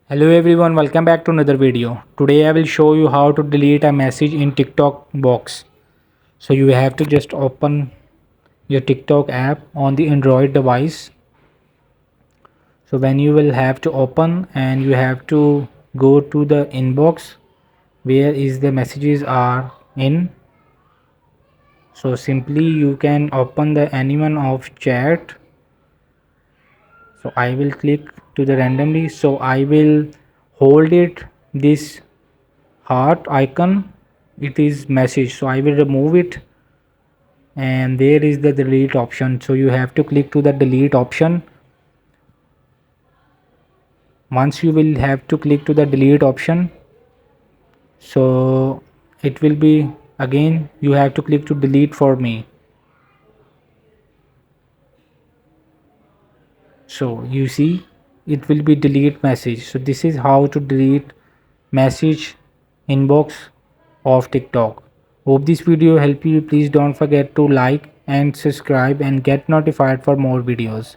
Hello everyone, welcome back to another video. Today I will show you how to delete a message in TikTok box. So you have to just open your TikTok app on the Android device. So when you will have to open and you have to go to the inbox where is the messages are in. So simply you can open the anyone of chat. So I will click to the randomly. So I will hold it this heart icon, it is message, so I will remove it and there is the delete option. So you have to click to the delete option. Once you will have to click to the delete option, so it will be again you have to click to delete for me. So you see it will be delete message. So this is how to delete message inbox of TikTok. Hope this video helped you. Please don't forget to like and subscribe and get notified for more videos.